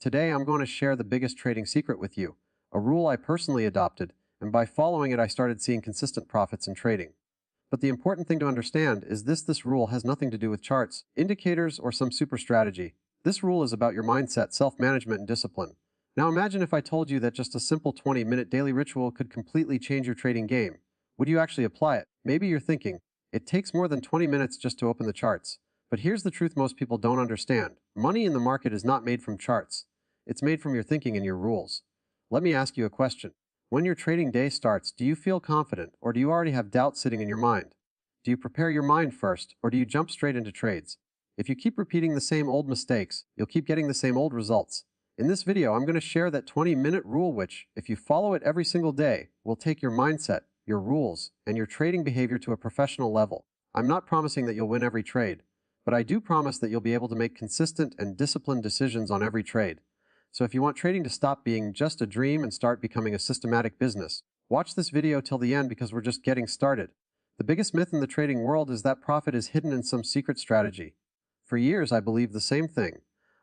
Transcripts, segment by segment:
Today I'm going to share the biggest trading secret with you, a rule I personally adopted, and by following it I started seeing consistent profits in trading. But the important thing to understand is this rule has nothing to do with charts, indicators, or some super strategy. This rule is about your mindset, self-management, and discipline. Now imagine if I told you that just a simple 20-minute daily ritual could completely change your trading game. Would you actually apply it? Maybe you're thinking, it takes more than 20 minutes just to open the charts. But here's the truth most people don't understand. Money in the market is not made from charts. It's made from your thinking and your rules. Let me ask you a question. When your trading day starts, do you feel confident, or do you already have doubts sitting in your mind? Do you prepare your mind first, or do you jump straight into trades? If you keep repeating the same old mistakes, you'll keep getting the same old results. In this video, I'm going to share that 20-minute rule which, if you follow it every single day, will take your mindset, your rules, and your trading behavior to a professional level. I'm not promising that you'll win every trade, but I do promise that you'll be able to make consistent and disciplined decisions on every trade. So if you want trading to stop being just a dream and start becoming a systematic business, watch this video till the end because we're just getting started. The biggest myth in the trading world is that profit is hidden in some secret strategy. For years, I believed the same thing.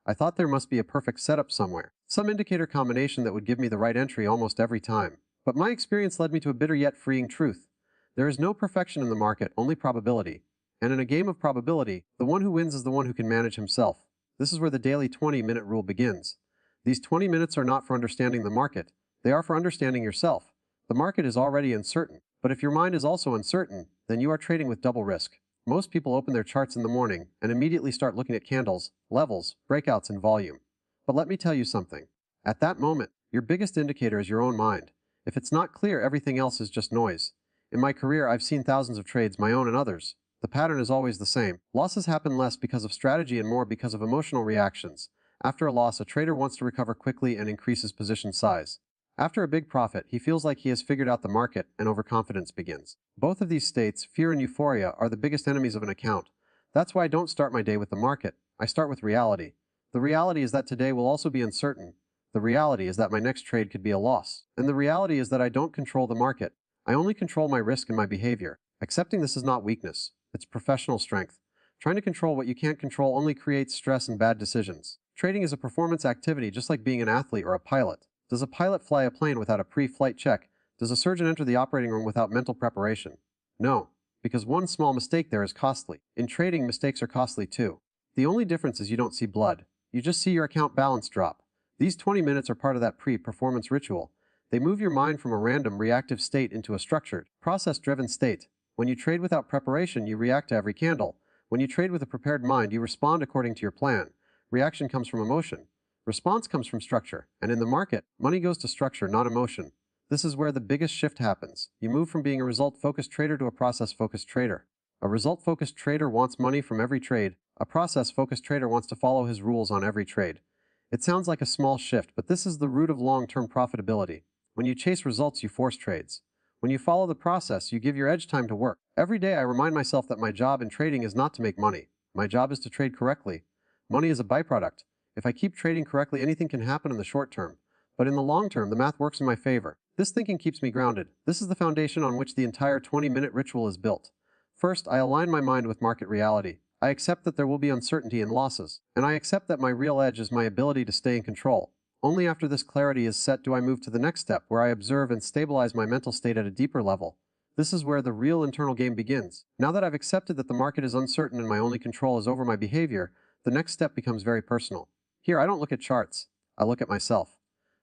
I thought there must be a perfect setup somewhere, some indicator combination that would give me the right entry almost every time. But my experience led me to a bitter yet freeing truth. There is no perfection in the market, only probability. And in a game of probability, the one who wins is the one who can manage himself. This is where the daily 20-minute rule begins. These 20 minutes are not for understanding the market. They are for understanding yourself. The market is already uncertain, but if your mind is also uncertain, then you are trading with double risk. Most people open their charts in the morning and immediately start looking at candles, levels, breakouts, and volume. But let me tell you something. At that moment, your biggest indicator is your own mind. If it's not clear, everything else is just noise. In my career, I've seen thousands of trades, my own and others. The pattern is always the same. Losses happen less because of strategy and more because of emotional reactions. After a loss, a trader wants to recover quickly and increase his position size. After a big profit, he feels like he has figured out the market, and overconfidence begins. Both of these states, fear and euphoria, are the biggest enemies of an account. That's why I don't start my day with the market. I start with reality. The reality is that today will also be uncertain. The reality is that my next trade could be a loss. And the reality is that I don't control the market. I only control my risk and my behavior. Accepting this is not weakness. It's professional strength. Trying to control what you can't control only creates stress and bad decisions. Trading is a performance activity just like being an athlete or a pilot. Does a pilot fly a plane without a pre-flight check? Does a surgeon enter the operating room without mental preparation? No, because one small mistake there is costly. In trading, mistakes are costly too. The only difference is you don't see blood. You just see your account balance drop. These 20 minutes are part of that pre-performance ritual. They move your mind from a random reactive state into a structured, process-driven state. When you trade without preparation, you react to every candle. When you trade with a prepared mind, you respond according to your plan. Reaction comes from emotion. Response comes from structure. And in the market, money goes to structure, not emotion. This is where the biggest shift happens. You move from being a result-focused trader to a process-focused trader. A result-focused trader wants money from every trade. A process-focused trader wants to follow his rules on every trade. It sounds like a small shift, but this is the root of long-term profitability. When you chase results, you force trades. When you follow the process, you give your edge time to work. Every day I remind myself that my job in trading is not to make money. My job is to trade correctly. Money is a byproduct. If I keep trading correctly, anything can happen in the short term. But in the long term, the math works in my favor. This thinking keeps me grounded. This is the foundation on which the entire 20-minute ritual is built. First, I align my mind with market reality. I accept that there will be uncertainty and losses. And I accept that my real edge is my ability to stay in control. Only after this clarity is set do I move to the next step, where I observe and stabilize my mental state at a deeper level. This is where the real internal game begins. Now that I've accepted that the market is uncertain and my only control is over my behavior, the next step becomes very personal. Here, I don't look at charts. I look at myself.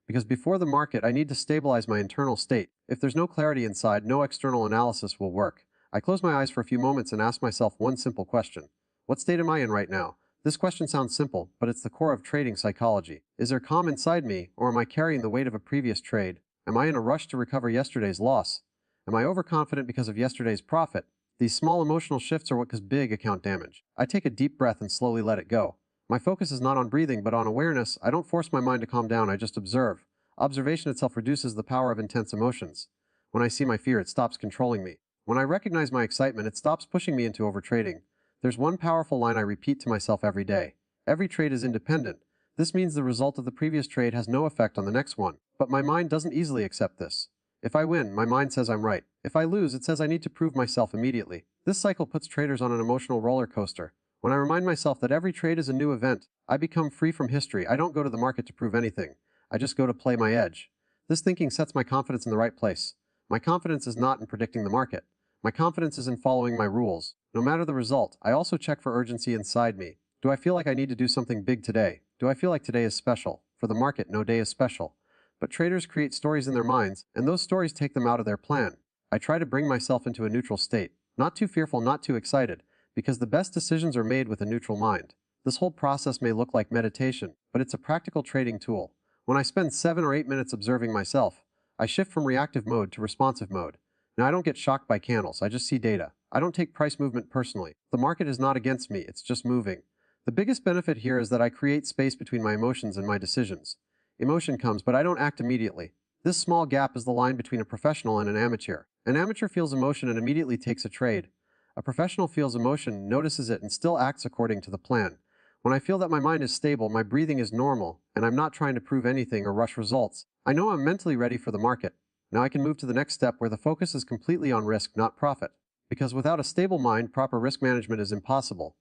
Because before the market, I need to stabilize my internal state. If there's no clarity inside, no external analysis will work. I close my eyes for a few moments and ask myself one simple question. What state am I in right now? This question sounds simple, but it's the core of trading psychology. Is there calm inside me, or am I carrying the weight of a previous trade? Am I in a rush to recover yesterday's loss? Am I overconfident because of yesterday's profit? These small emotional shifts are what cause big account damage. I take a deep breath and slowly let it go. My focus is not on breathing, but on awareness. I don't force my mind to calm down, I just observe. Observation itself reduces the power of intense emotions. When I see my fear, it stops controlling me. When I recognize my excitement, it stops pushing me into overtrading. There's one powerful line I repeat to myself every day. Every trade is independent. This means the result of the previous trade has no effect on the next one. But my mind doesn't easily accept this. If I win, my mind says I'm right. If I lose, it says I need to prove myself immediately. This cycle puts traders on an emotional roller coaster. When I remind myself that every trade is a new event, I become free from history. I don't go to the market to prove anything. I just go to play my edge. This thinking sets my confidence in the right place. My confidence is not in predicting the market. My confidence is in following my rules. No matter the result, I also check for urgency inside me. Do I feel like I need to do something big today? Do I feel like today is special? For the market, no day is special. But traders create stories in their minds, and those stories take them out of their plan. I try to bring myself into a neutral state. Not too fearful, not too excited, because the best decisions are made with a neutral mind. This whole process may look like meditation, but it's a practical trading tool. When I spend 7 or 8 minutes observing myself, I shift from reactive mode to responsive mode. Now I don't get shocked by candles, I just see data. I don't take price movement personally. The market is not against me, it's just moving. The biggest benefit here is that I create space between my emotions and my decisions. Emotion comes, but I don't act immediately. This small gap is the line between a professional and an amateur. An amateur feels emotion and immediately takes a trade. A professional feels emotion, notices it, and still acts according to the plan. When I feel that my mind is stable, my breathing is normal, and I'm not trying to prove anything or rush results, I know I'm mentally ready for the market. Now I can move to the next step where the focus is completely on risk, not profit. Because without a stable mind, proper risk management is impossible.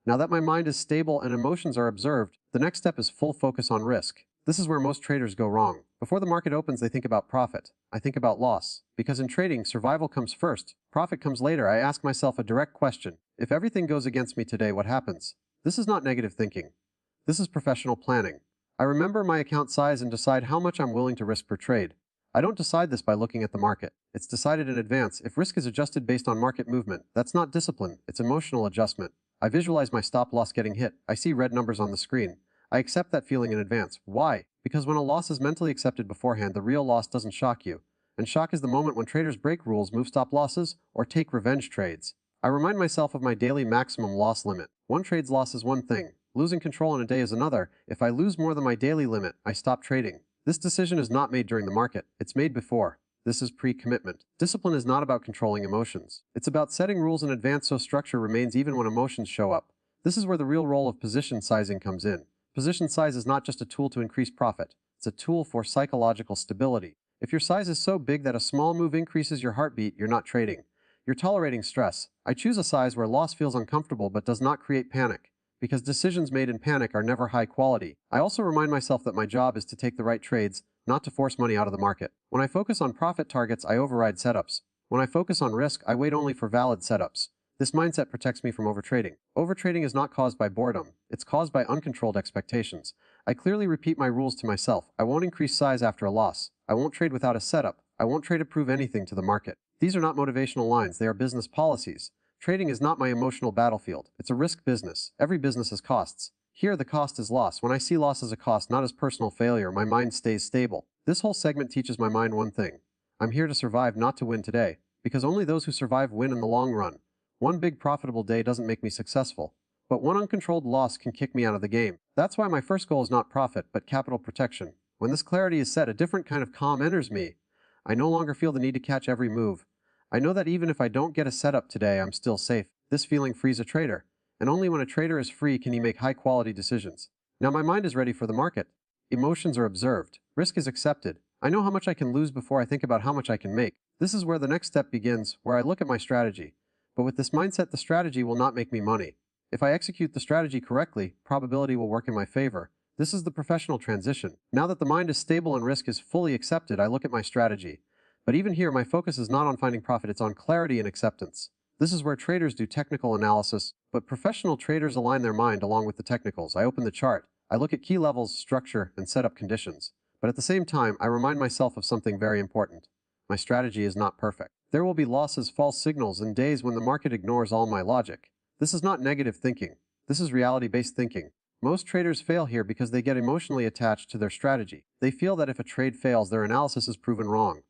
Now that my mind is stable and emotions are observed, the next step is full focus on risk. This is where most traders go wrong. Before the market opens, they think about profit. I think about loss. Because in trading, survival comes first, profit comes later. I ask myself a direct question. If everything goes against me today, what happens? This is not negative thinking. This is professional planning. I remember my account size and decide how much I'm willing to risk per trade. I don't decide this by looking at the market. It's decided in advance. If risk is adjusted based on market movement, that's not discipline, it's emotional adjustment. I visualize my stop loss getting hit. I see red numbers on the screen. I accept that feeling in advance. Why? Because when a loss is mentally accepted beforehand, the real loss doesn't shock you. And shock is the moment when traders break rules, move stop losses, or take revenge trades. I remind myself of my daily maximum loss limit. One trade's loss is one thing. Losing control in a day is another. If I lose more than my daily limit, I stop trading. This decision is not made during the market. It's made before. This is pre-commitment. Discipline is not about controlling emotions. It's about setting rules in advance so structure remains even when emotions show up. This is where the real role of position sizing comes in. Position size is not just a tool to increase profit. It's a tool for psychological stability. If your size is so big that a small move increases your heartbeat, you're not trading. You're tolerating stress. I choose a size where loss feels uncomfortable but does not create panic. Because decisions made in panic are never high quality. I also remind myself that my job is to take the right trades, not to force money out of the market. When I focus on profit targets, I override setups. When I focus on risk, I wait only for valid setups. This mindset protects me from overtrading. Overtrading is not caused by boredom. It's caused by uncontrolled expectations. I clearly repeat my rules to myself. I won't increase size after a loss. I won't trade without a setup. I won't trade to prove anything to the market. These are not motivational lines. They are business policies. Trading is not my emotional battlefield. It's a risk business. Every business has costs. Here, the cost is loss. When I see loss as a cost, not as personal failure, my mind stays stable. This whole segment teaches my mind one thing. I'm here to survive, not to win today. Because only those who survive win in the long run. One big profitable day doesn't make me successful. But one uncontrolled loss can kick me out of the game. That's why my first goal is not profit, but capital protection. When this clarity is set, a different kind of calm enters me. I no longer feel the need to catch every move. I know that even if I don't get a setup today, I'm still safe. This feeling frees a trader. And only when a trader is free can he make high-quality decisions. Now my mind is ready for the market. Emotions are observed. Risk is accepted. I know how much I can lose before I think about how much I can make. This is where the next step begins, where I look at my strategy. But with this mindset, the strategy will not make me money. If I execute the strategy correctly, probability will work in my favor. This is the professional transition. Now that the mind is stable and risk is fully accepted, I look at my strategy. But even here, my focus is not on finding profit, it's on clarity and acceptance. This is where traders do technical analysis, but professional traders align their mind along with the technicals. I open the chart, I look at key levels, structure, and setup conditions. But at the same time, I remind myself of something very important. My strategy is not perfect. There will be losses, false signals, and days when the market ignores all my logic. This is not negative thinking. This is reality-based thinking. Most traders fail here because they get emotionally attached to their strategy. They feel that if a trade fails, their analysis is proven wrong.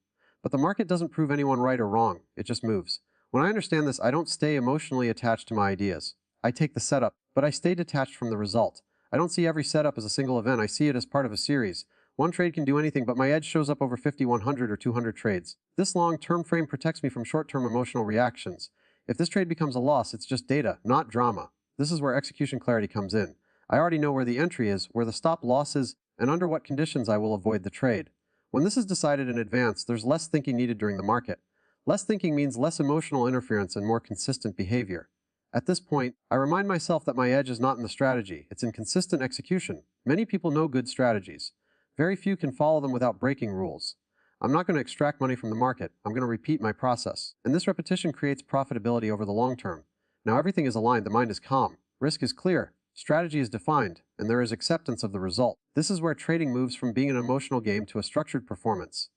But the market doesn't prove anyone right or wrong, it just moves. When I understand this, I don't stay emotionally attached to my ideas. I take the setup, but I stay detached from the result. I don't see every setup as a single event, I see it as part of a series. One trade can do anything, but my edge shows up over 50, 100, or 200 trades. This long-term frame protects me from short-term emotional reactions. If this trade becomes a loss, it's just data, not drama. This is where execution clarity comes in. I already know where the entry is, where the stop loss is, and under what conditions I will avoid the trade. When this is decided in advance, there's less thinking needed during the market. Less thinking means less emotional interference and more consistent behavior. At this point, I remind myself that my edge is not in the strategy, it's in consistent execution. Many people know good strategies. Very few can follow them without breaking rules. I'm not going to extract money from the market, I'm going to repeat my process. And this repetition creates profitability over the long term. Now everything is aligned, the mind is calm, risk is clear, strategy is defined, and there is acceptance of the result. This is where trading moves from being an emotional game to a structured performance.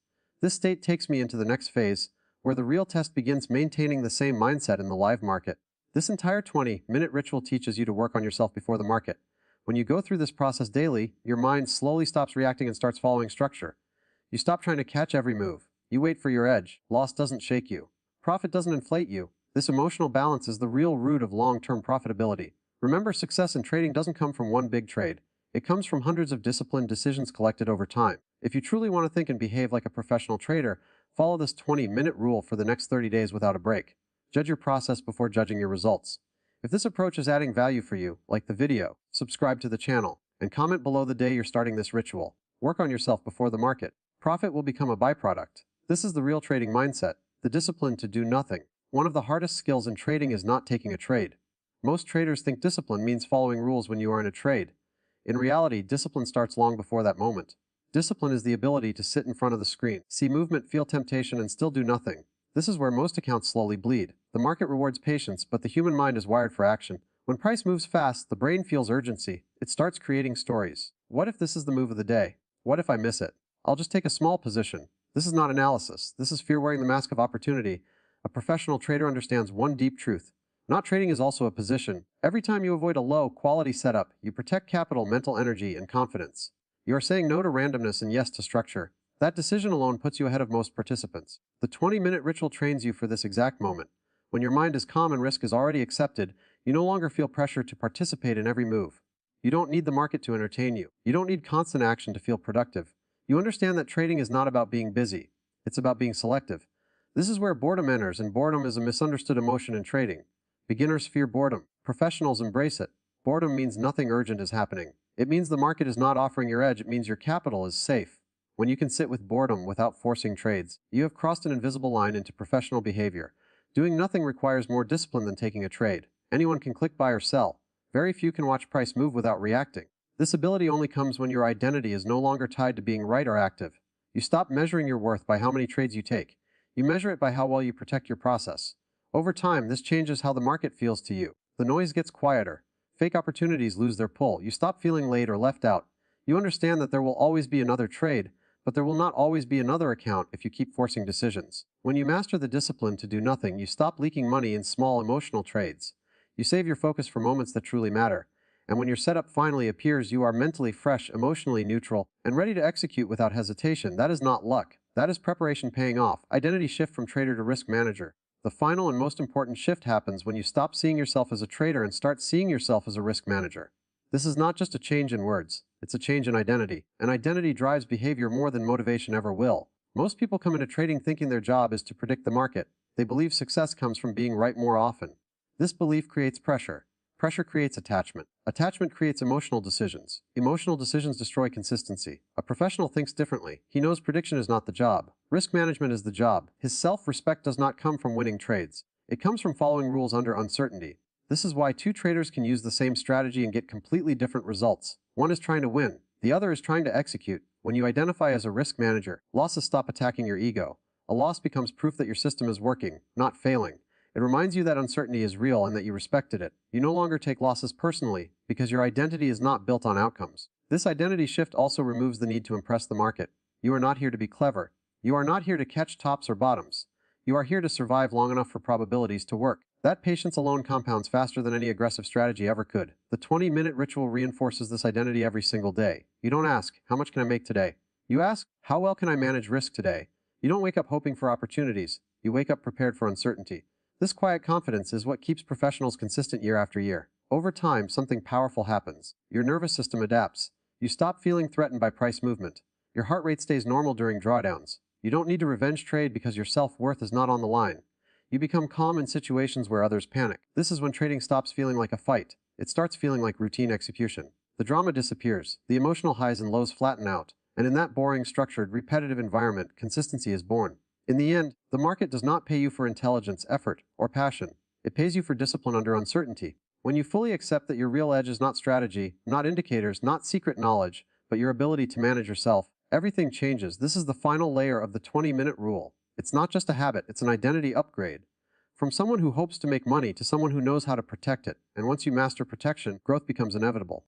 This state takes me into the next phase, where the real test begins, maintaining the same mindset in the live market. This entire 20-minute ritual teaches you to work on yourself before the market. When you go through this process daily, your mind slowly stops reacting and starts following structure. You stop trying to catch every move. You wait for your edge. Loss doesn't shake you. Profit doesn't inflate you. This emotional balance is the real root of long-term profitability. Remember, success in trading doesn't come from one big trade. It comes from hundreds of disciplined decisions collected over time. If you truly want to think and behave like a professional trader, follow this 20-minute rule for the next 30 days without a break. Judge your process before judging your results. If this approach is adding value for you, like the video, subscribe to the channel, and comment below the day you're starting this ritual. Work on yourself before the market. Profit will become a byproduct. This is the real trading mindset, the discipline to do nothing. One of the hardest skills in trading is not taking a trade. Most traders think discipline means following rules when you are in a trade. In reality, discipline starts long before that moment. Discipline is the ability to sit in front of the screen, see movement, feel temptation, and still do nothing. This is where most accounts slowly bleed. The market rewards patience, but the human mind is wired for action. When price moves fast, the brain feels urgency. It starts creating stories. What if this is the move of the day? What if I miss it? I'll just take a small position. This is not analysis. This is fear wearing the mask of opportunity. A professional trader understands one deep truth. Not trading is also a position. Every time you avoid a low-quality setup, you protect capital, mental energy, and confidence. You are saying no to randomness and yes to structure. That decision alone puts you ahead of most participants. The 20-minute ritual trains you for this exact moment. When your mind is calm and risk is already accepted, you no longer feel pressure to participate in every move. You don't need the market to entertain you. You don't need constant action to feel productive. You understand that trading is not about being busy. It's about being selective. This is where boredom enters, and boredom is a misunderstood emotion in trading. Beginners fear boredom. Professionals embrace it. Boredom means nothing urgent is happening. It means the market is not offering your edge. It means your capital is safe. When you can sit with boredom without forcing trades, you have crossed an invisible line into professional behavior. Doing nothing requires more discipline than taking a trade. Anyone can click buy or sell. Very few can watch price move without reacting. This ability only comes when your identity is no longer tied to being right or active. You stop measuring your worth by how many trades you take. You measure it by how well you protect your process. Over time, this changes how the market feels to you. The noise gets quieter. Fake opportunities lose their pull. You stop feeling late or left out. You understand that there will always be another trade, but there will not always be another account if you keep forcing decisions. When you master the discipline to do nothing, you stop leaking money in small emotional trades. You save your focus for moments that truly matter. And when your setup finally appears, you are mentally fresh, emotionally neutral, and ready to execute without hesitation. That is not luck. That is preparation paying off. Identity shift from trader to risk manager. The final and most important shift happens when you stop seeing yourself as a trader and start seeing yourself as a risk manager. This is not just a change in words, it's a change in identity. And identity drives behavior more than motivation ever will. Most people come into trading thinking their job is to predict the market. They believe success comes from being right more often. This belief creates pressure. Pressure creates attachment. Attachment creates emotional decisions. Emotional decisions destroy consistency. A professional thinks differently. He knows prediction is not the job. Risk management is the job. His self-respect does not come from winning trades. It comes from following rules under uncertainty. This is why two traders can use the same strategy and get completely different results. One is trying to win. The other is trying to execute. When you identify as a risk manager, losses stop attacking your ego. A loss becomes proof that your system is working, not failing. It reminds you that uncertainty is real and that you respected it. You no longer take losses personally because your identity is not built on outcomes. This identity shift also removes the need to impress the market. You are not here to be clever. You are not here to catch tops or bottoms. You are here to survive long enough for probabilities to work. That patience alone compounds faster than any aggressive strategy ever could. The 20-minute ritual reinforces this identity every single day. You don't ask, how much can I make today? You ask, how well can I manage risk today? You don't wake up hoping for opportunities. You wake up prepared for uncertainty. This quiet confidence is what keeps professionals consistent year after year. Over time, something powerful happens. Your nervous system adapts. You stop feeling threatened by price movement. Your heart rate stays normal during drawdowns. You don't need to revenge trade because your self-worth is not on the line. You become calm in situations where others panic. This is when trading stops feeling like a fight. It starts feeling like routine execution. The drama disappears. The emotional highs and lows flatten out. And in that boring, structured, repetitive environment, consistency is born. In the end, the market does not pay you for intelligence, effort, or passion. It pays you for discipline under uncertainty. When you fully accept that your real edge is not strategy, not indicators, not secret knowledge, but your ability to manage yourself, everything changes. This is the final layer of the 20-minute rule. It's not just a habit, it's an identity upgrade. From someone who hopes to make money to someone who knows how to protect it, and once you master protection, growth becomes inevitable.